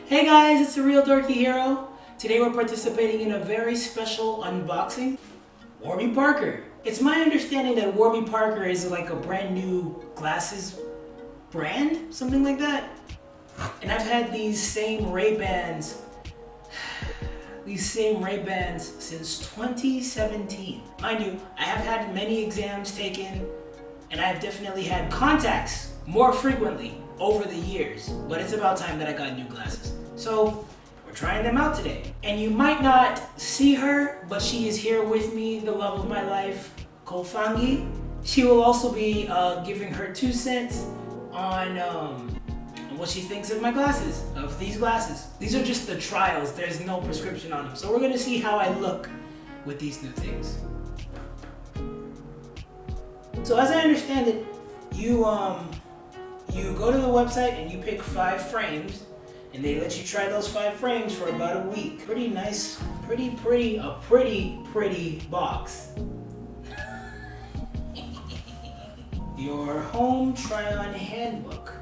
Hey guys, it's ARealDorkieHero. Today we're participating in a very special unboxing. Warby Parker. It's my understanding that Warby Parker is like a brand new glasses brand, something like that. And I've had these same Ray-Bans since 2017. Mind you, I have had many exams taken and I have definitely had contacts more frequently over the years, but it's about time that I got new glasses. So we're trying them out today. And you might not see her, but she is here with me, the love of my life, Kolfangi. She will also be giving her 2 cents on what she thinks of my glasses, of these glasses. These are just the trials, there's no prescription on them. So we're gonna see how I look with these new things. So as I understand it, you go to the website and you pick 5 frames, and they let you try those 5 frames for about a week. Pretty nice, pretty box. Your home try-on handbook.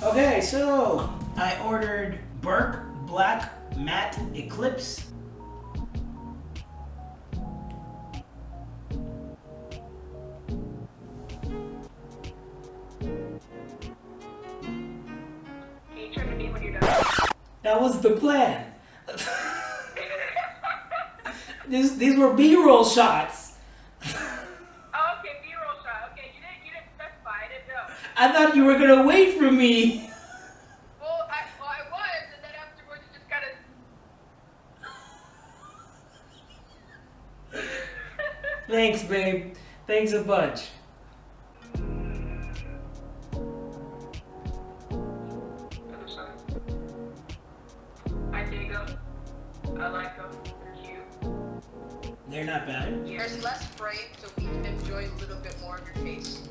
Okay, so I ordered Burke Black Matte Eclipse. That was the plan. These were B-roll shots. Oh, okay, B-roll shot. Okay, you didn't specify. I didn't know. I thought you were gonna wait for me. Well, I was, and then afterwards you just kind of. Thanks, babe. Thanks a bunch. I dig them. I like them. They're cute. They're not bad. There's less frame, so we can enjoy a little bit more of your face.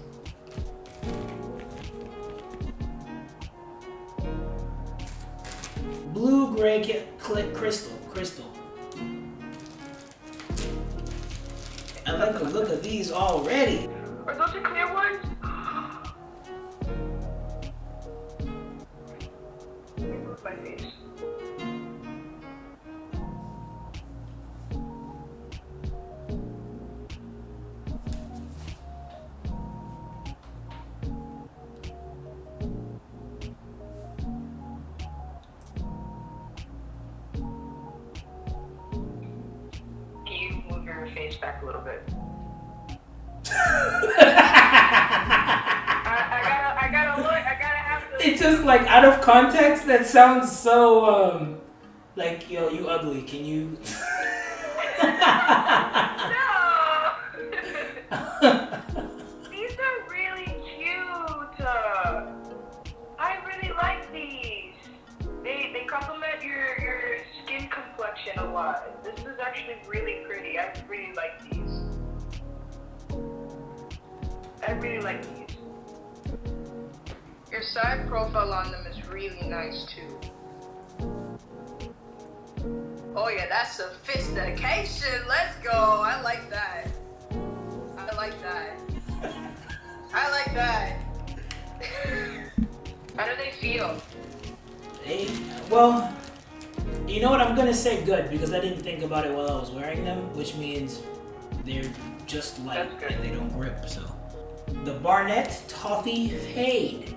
Blue gray crystal. I like the look of these already. Are those the clear ones? Let me move my face. Your face back a little bit. I gotta look. I gotta have to. It's just like out of context. That sounds so like, yo, you ugly. Can you? No. These are really cute. I really like these. They complement your skin complexion a lot. This is actually really pretty. I really like these. Your side profile on them is really nice too. Oh yeah, that's sophistication. Let's go. I like that. How do they feel? Well, you know what? I'm gonna say good because I didn't think about it while I was wearing them, which means they're just light and they don't grip. So, the Barnett Toffee Fade.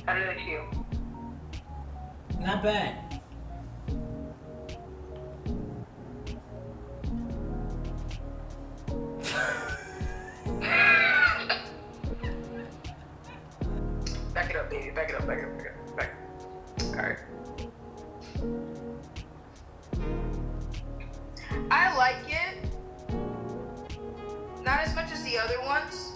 How do they feel? Not bad. Back it up, baby. Back it up. Alright. I like it. Not as much as the other ones.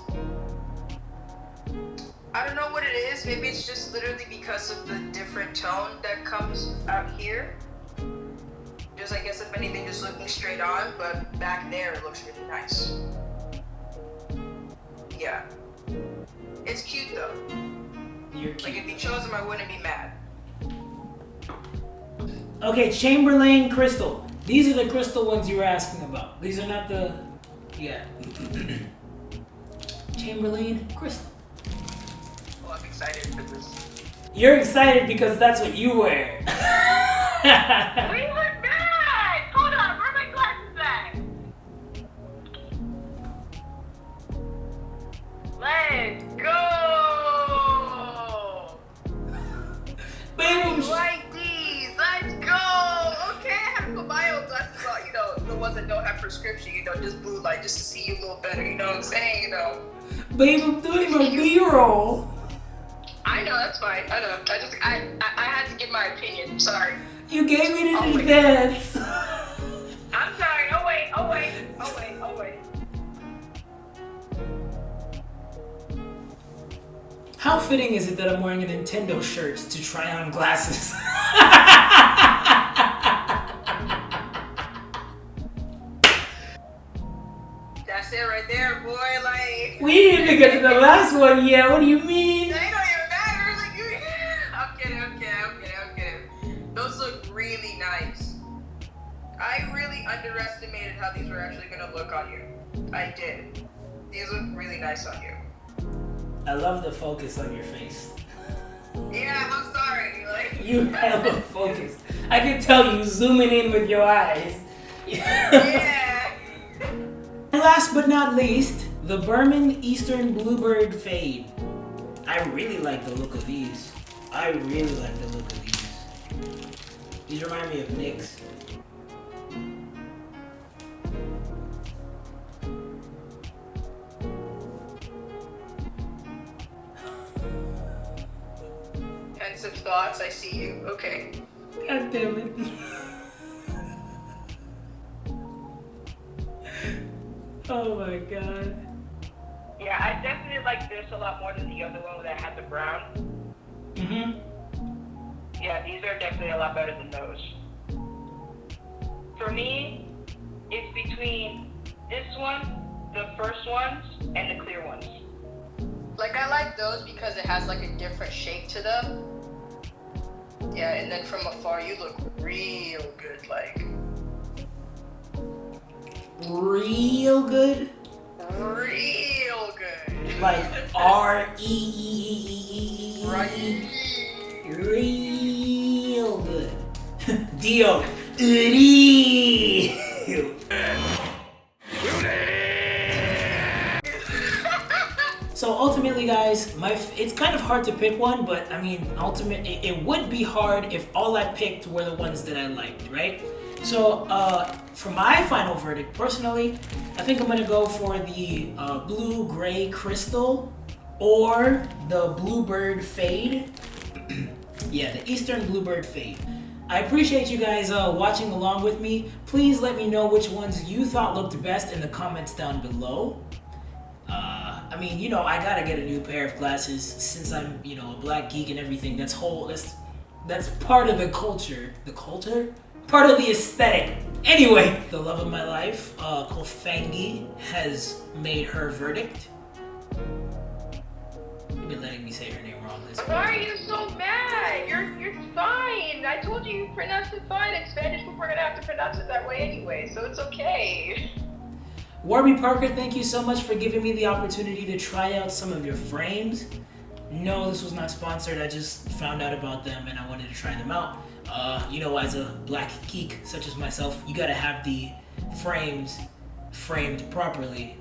I don't know what it is. Maybe it's just literally because of the different tone that comes out here. Just, I guess, if anything, just looking straight on, but back there it looks really nice. Yeah. It's cute though. You're cute. Like if you chose him, I wouldn't be mad. Okay, Chamberlain Crystal. These are the crystal ones you were asking about. These are not the... Yeah. Chamberlain Crystal. Well, I'm excited for this. You're excited because that's what you wear. We look bad! Hold on, where are my glasses at? Let's go! Baby, I like these. Let's go. Okay, I have to put my own glasses on. You know, the ones that don't have prescription. You know, just blue light, just to see you a little better. You know what I'm saying? You know. babe, I'm doing my B-roll. I know that's fine. I know. I had to give my opinion. Sorry. You gave it in advance. I'm sorry. Oh wait. How fitting is it that I'm wearing a Nintendo shirt to try on glasses? That's it right there, boy. Like. We didn't even get to the last one yet. What do you mean? They don't even matter. Like you. I'm kidding. Those look really nice. I really underestimated how these were actually gonna look on you. I did. These look really nice on you. I love the focus on your face. Yeah, I'm sorry. Like You have a focus. I can tell you zooming in with your eyes. Yeah. Last but not least, the Berman Eastern Bluebird Fade. I really like the look of these. These remind me of Nick's. Pensive thoughts, I see you. Okay. God damn it. Oh my god. Yeah, I definitely like this a lot more than the other one that had the brown. Mm-hmm. Yeah, these are definitely a lot better than those. For me, it's between this one, the first ones, and the clear ones. Like, I like those because it has like a different shape to them. Yeah, and then from afar, you look real good, like. Real good? Real good. Like R-E-E-E-E-E-E. Right. Real good. Dio. Real. So ultimately, guys, it's kind of hard to pick one, but I mean, it would be hard if all I picked were the ones that I liked, right? So for my final verdict, personally, I think I'm gonna go for the blue-gray crystal or the bluebird fade. Yeah, the Eastern Bluebird Fade. I appreciate you guys watching along with me. Please let me know which ones you thought looked best in the comments down below. I mean, you know, I gotta get a new pair of glasses since I'm, you know, a black geek and everything. That's part of the culture. The culture? Part of the aesthetic. Anyway, the love of my life, Kolfangi, has made her verdict. You've been letting me say her name wrong this Why are you so mad? You're fine. I told you pronounced it fine. In Spanish, we're gonna have to pronounce it that way anyway, so it's okay. Warby Parker, thank you so much for giving me the opportunity to try out some of your frames. No, this was not sponsored. I just found out about them and I wanted to try them out. You know, as a black geek such as myself, you gotta have the frames framed properly.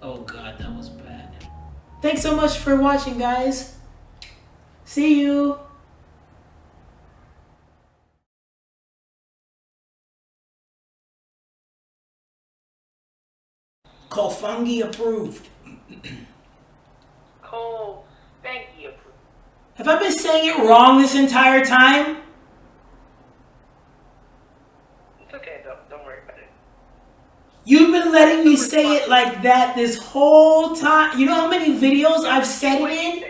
Oh god, that was bad. Thanks so much for watching, guys. See you. Kolfangi approved. Kolfangi approved. Have I been saying it wrong this entire time? It's okay, don't worry about it. You've been letting me say it like that this whole time. You know how many videos I've said it in?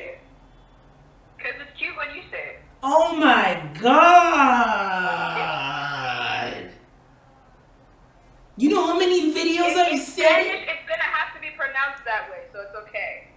Because it's cute when you say it. Oh my god. You know how many videos I've said it? It's gonna have to be pronounced that way, so it's okay.